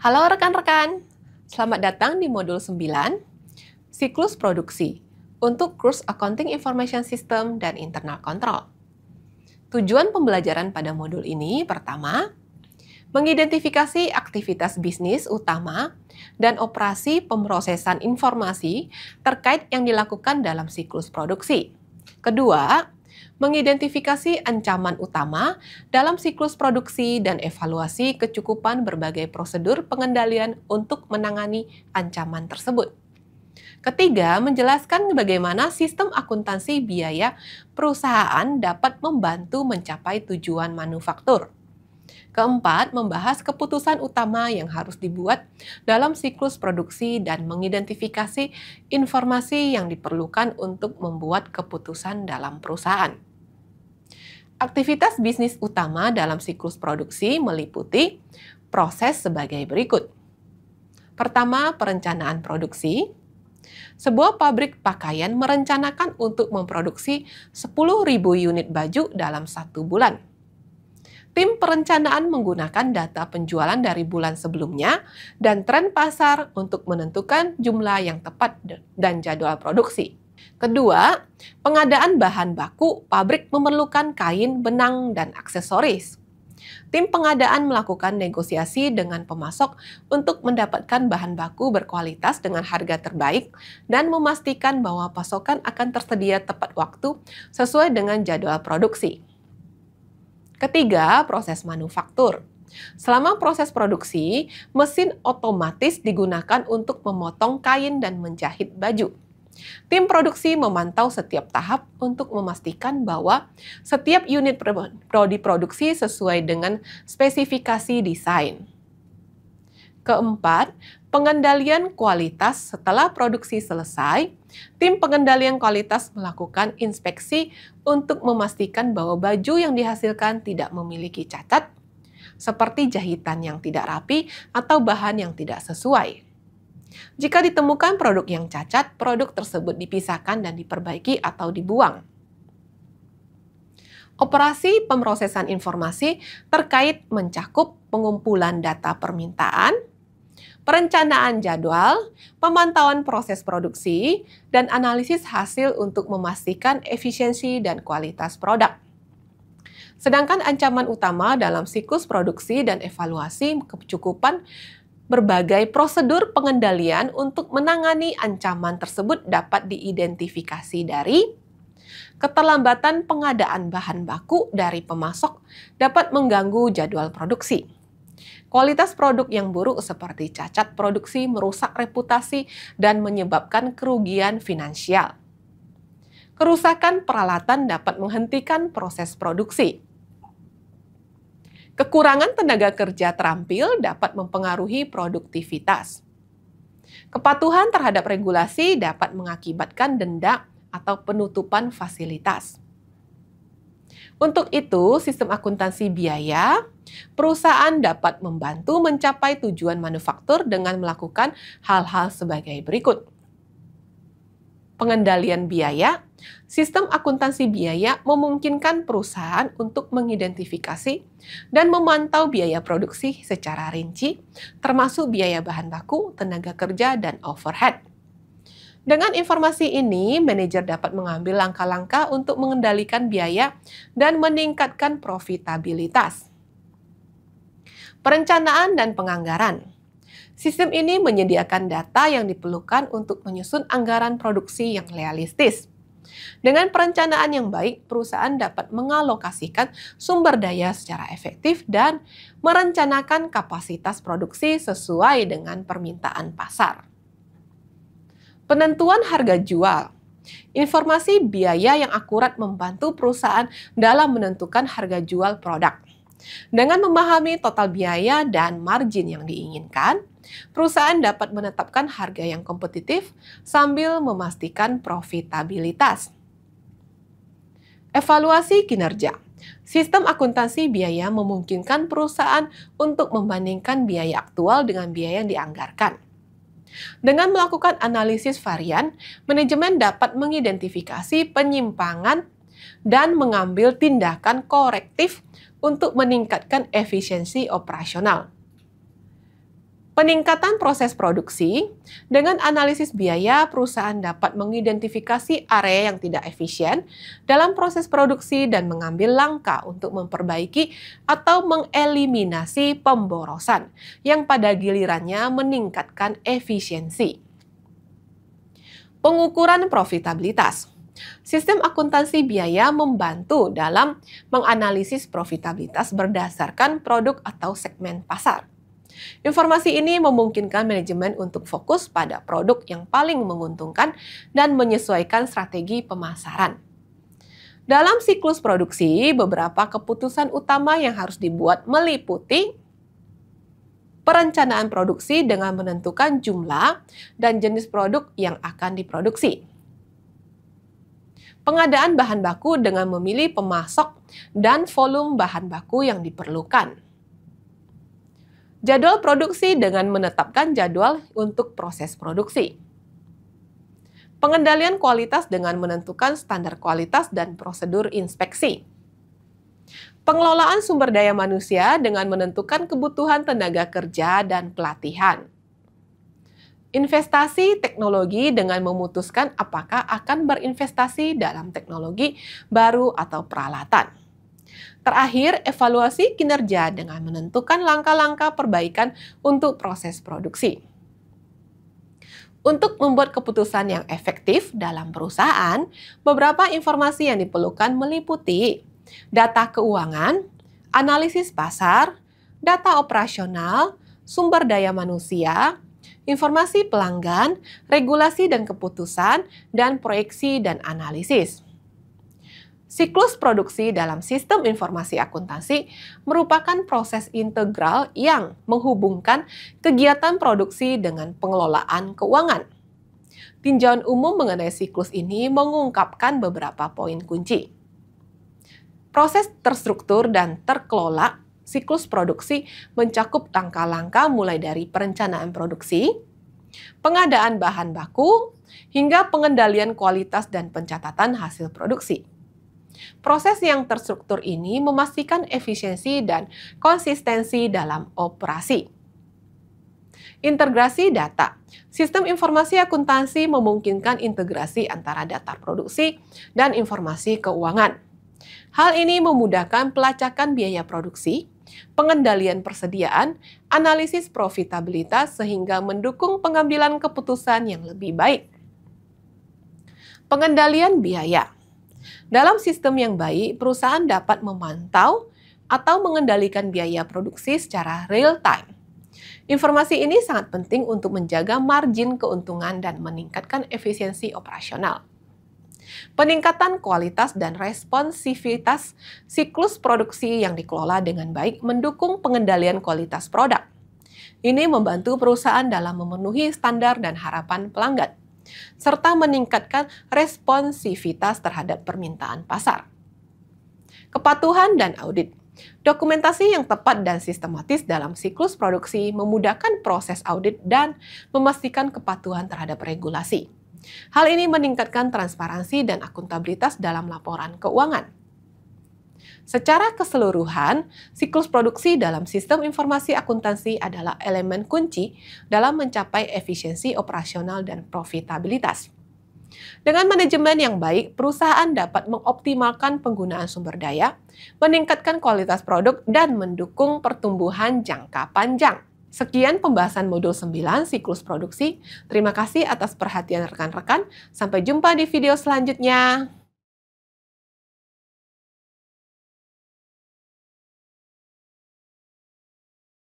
Halo rekan-rekan, selamat datang di modul 9, Siklus Produksi, untuk kurs Accounting Information System dan Internal Control. Tujuan pembelajaran pada modul ini pertama, mengidentifikasi aktivitas bisnis utama dan operasi pemrosesan informasi terkait yang dilakukan dalam siklus produksi. Kedua, mengidentifikasi ancaman utama dalam siklus produksi dan evaluasi kecukupan berbagai prosedur pengendalian untuk menangani ancaman tersebut. Ketiga, menjelaskan bagaimana sistem akuntansi biaya perusahaan dapat membantu mencapai tujuan manufaktur. Keempat, membahas keputusan utama yang harus dibuat dalam siklus produksi dan mengidentifikasi informasi yang diperlukan untuk membuat keputusan dalam perusahaan. Aktivitas bisnis utama dalam siklus produksi meliputi proses sebagai berikut. Pertama, perencanaan produksi. Sebuah pabrik pakaian merencanakan untuk memproduksi 10.000 unit baju dalam 1 bulan. Tim perencanaan menggunakan data penjualan dari bulan sebelumnya dan tren pasar untuk menentukan jumlah yang tepat dan jadwal produksi. Kedua, pengadaan bahan baku, pabrik memerlukan kain, benang, dan aksesoris. Tim pengadaan melakukan negosiasi dengan pemasok untuk mendapatkan bahan baku berkualitas dengan harga terbaik dan memastikan bahwa pasokan akan tersedia tepat waktu sesuai dengan jadwal produksi. Ketiga, proses manufaktur. Selama proses produksi, mesin otomatis digunakan untuk memotong kain dan menjahit baju. Tim produksi memantau setiap tahap untuk memastikan bahwa setiap unit diproduksi sesuai dengan spesifikasi desain. Keempat, pengendalian kualitas setelah produksi selesai. Tim pengendalian kualitas melakukan inspeksi untuk memastikan bahwa baju yang dihasilkan tidak memiliki cacat, seperti jahitan yang tidak rapi atau bahan yang tidak sesuai. Jika ditemukan produk yang cacat, produk tersebut dipisahkan dan diperbaiki atau dibuang. Operasi pemrosesan informasi terkait mencakup pengumpulan data permintaan, perencanaan jadwal, pemantauan proses produksi, dan analisis hasil untuk memastikan efisiensi dan kualitas produk. Sedangkan ancaman utama dalam siklus produksi dan evaluasi kecukupan berbagai prosedur pengendalian untuk menangani ancaman tersebut dapat diidentifikasi dari keterlambatan pengadaan bahan baku dari pemasok dapat mengganggu jadwal produksi. Kualitas produk yang buruk seperti cacat produksi merusak reputasi dan menyebabkan kerugian finansial. Kerusakan peralatan dapat menghentikan proses produksi. Kekurangan tenaga kerja terampil dapat mempengaruhi produktivitas. Kepatuhan terhadap regulasi dapat mengakibatkan denda atau penutupan fasilitas. Untuk itu, sistem akuntansi biaya, perusahaan dapat membantu mencapai tujuan manufaktur dengan melakukan hal-hal sebagai berikut. Pengendalian biaya. Sistem akuntansi biaya memungkinkan perusahaan untuk mengidentifikasi dan memantau biaya produksi secara rinci, termasuk biaya bahan baku, tenaga kerja, dan overhead. Dengan informasi ini, manajer dapat mengambil langkah-langkah untuk mengendalikan biaya dan meningkatkan profitabilitas. Perencanaan dan penganggaran. Sistem ini menyediakan data yang diperlukan untuk menyusun anggaran produksi yang realistis. Dengan perencanaan yang baik, perusahaan dapat mengalokasikan sumber daya secara efektif dan merencanakan kapasitas produksi sesuai dengan permintaan pasar. Penentuan harga jual. Informasi biaya yang akurat membantu perusahaan dalam menentukan harga jual produk. Dengan memahami total biaya dan margin yang diinginkan, perusahaan dapat menetapkan harga yang kompetitif sambil memastikan profitabilitas. Evaluasi kinerja. Sistem akuntansi biaya memungkinkan perusahaan untuk membandingkan biaya aktual dengan biaya yang dianggarkan. Dengan melakukan analisis varian, manajemen dapat mengidentifikasi penyimpangan dan mengambil tindakan korektif untuk meningkatkan efisiensi operasional. Peningkatan proses produksi, dengan analisis biaya, perusahaan dapat mengidentifikasi area yang tidak efisien dalam proses produksi dan mengambil langkah untuk memperbaiki atau mengeliminasi pemborosan yang pada gilirannya meningkatkan efisiensi. Pengukuran profitabilitas. Sistem akuntansi biaya membantu dalam menganalisis profitabilitas berdasarkan produk atau segmen pasar. Informasi ini memungkinkan manajemen untuk fokus pada produk yang paling menguntungkan dan menyesuaikan strategi pemasaran. Dalam siklus produksi, beberapa keputusan utama yang harus dibuat meliputi perencanaan produksi dengan menentukan jumlah dan jenis produk yang akan diproduksi. Pengadaan bahan baku dengan memilih pemasok dan volume bahan baku yang diperlukan. Jadwal produksi dengan menetapkan jadwal untuk proses produksi. Pengendalian kualitas dengan menentukan standar kualitas dan prosedur inspeksi. Pengelolaan sumber daya manusia dengan menentukan kebutuhan tenaga kerja dan pelatihan. Investasi teknologi dengan memutuskan apakah akan berinvestasi dalam teknologi baru atau peralatan. Terakhir, evaluasi kinerja dengan menentukan langkah-langkah perbaikan untuk proses produksi. Untuk membuat keputusan yang efektif dalam perusahaan, beberapa informasi yang diperlukan meliputi data keuangan, analisis pasar, data operasional, sumber daya manusia, informasi pelanggan, regulasi dan keputusan, dan proyeksi dan analisis. Siklus produksi dalam sistem informasi akuntansi merupakan proses integral yang menghubungkan kegiatan produksi dengan pengelolaan keuangan. Tinjauan umum mengenai siklus ini mengungkapkan beberapa poin kunci. Proses terstruktur dan terkelola siklus produksi mencakup langkah-langkah mulai dari perencanaan produksi, pengadaan bahan baku, hingga pengendalian kualitas dan pencatatan hasil produksi. Proses yang terstruktur ini memastikan efisiensi dan konsistensi dalam operasi. Integrasi data. Sistem informasi akuntansi memungkinkan integrasi antara data produksi dan informasi keuangan. Hal ini memudahkan pelacakan biaya produksi, pengendalian persediaan, analisis profitabilitas sehingga mendukung pengambilan keputusan yang lebih baik. Pengendalian biaya. Dalam sistem yang baik, perusahaan dapat memantau atau mengendalikan biaya produksi secara real-time. Informasi ini sangat penting untuk menjaga margin keuntungan dan meningkatkan efisiensi operasional. Peningkatan kualitas dan responsivitas siklus produksi yang dikelola dengan baik mendukung pengendalian kualitas produk. Ini membantu perusahaan dalam memenuhi standar dan harapan pelanggan, serta meningkatkan responsivitas terhadap permintaan pasar. Kepatuhan dan audit. Dokumentasi yang tepat dan sistematis dalam siklus produksi memudahkan proses audit dan memastikan kepatuhan terhadap regulasi. Hal ini meningkatkan transparansi dan akuntabilitas dalam laporan keuangan. Secara keseluruhan, siklus produksi dalam sistem informasi akuntansi adalah elemen kunci dalam mencapai efisiensi operasional dan profitabilitas. Dengan manajemen yang baik, perusahaan dapat mengoptimalkan penggunaan sumber daya, meningkatkan kualitas produk, dan mendukung pertumbuhan jangka panjang. Sekian pembahasan modul 9 siklus produksi. Terima kasih atas perhatian rekan-rekan. Sampai jumpa di video selanjutnya.